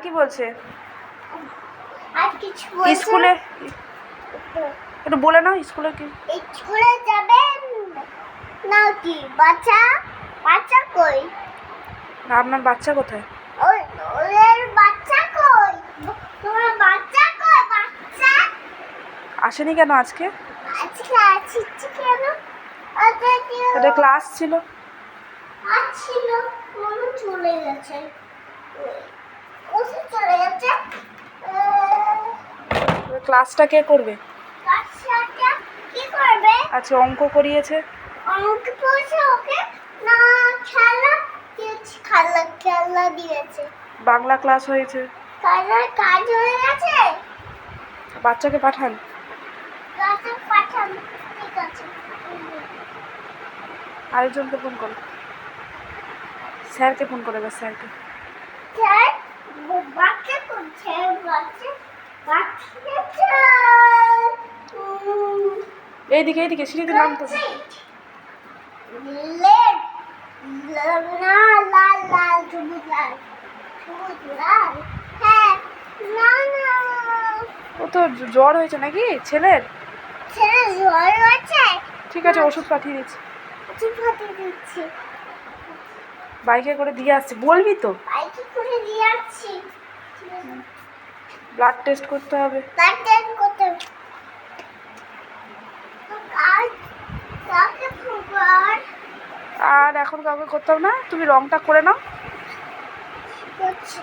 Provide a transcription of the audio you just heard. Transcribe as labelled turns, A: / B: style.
A: কি বলছে?
B: আর কিছু বলছে?
A: স্কুলে একটু বলে নাও, স্কুলে কি?
B: স্কুলে যাবেন নাকি? বাচ্চা বাচ্চা কই?
A: আপনার বাচ্চা কোথায়?
B: ওদের বাচ্চা কই? তোমার বাচ্চা কই? বাচ্চা
A: আসেনি কেন আজকে?
B: আজকে আসছে কেন?
A: এটা ক্লাস ছিল।
B: ছিল মনে চলে গেছে। ওসে চলে গেছে।
A: ক্লাসটা কে করবে?
B: বাচ্চাটা কি করবে?
A: আচ্ছা, অঙ্ক করিয়েছে।
B: অঙ্ক পড়ছে ওকে না খেলা দিয়েছে, খেলা দিয়েছে।
A: বাংলা ক্লাস হয়েছে।
B: খেলার কাজ হয়ে গেছে।
A: বাচ্চাকে পাঠান।
B: ক্লাসে পাঠান। ঠিক আছে।
A: আরেকজনকে ফোন করো, স্যারকে ফোন করে দেবে, স্যারকে।
B: স্যার বাচ্চা করছে, বাচ্চা বাচ্চা
A: এইদিকে এইদিকে সিঁড়িতে নামতে হবে।
B: লেড না লাল লাল সবুজ লাল সবুজ লাল। হ্যাঁ না না
A: ও তো জ্বর হয়েছে নাকি ছেলের?
B: ছেলে জ্বর হয়েছে।
A: ঠিক আছে, ওষুধ পাঠিয়ে দিচ্ছি।
B: ওষুধ পাঠিয়ে দিচ্ছি।
A: বাইকে করে দিয়ে আসছি, বলবি তো?
B: বাইকে করে দিয়ে আসছি।
A: ব্লাড টেস্ট করতে হবে।
B: ব্লাড টেস্ট করতে হবে। আর কাকে ফুবার
A: আর এখন কাউকে করতে হবে না, তুমি রংটা করে নাও।
B: করছি।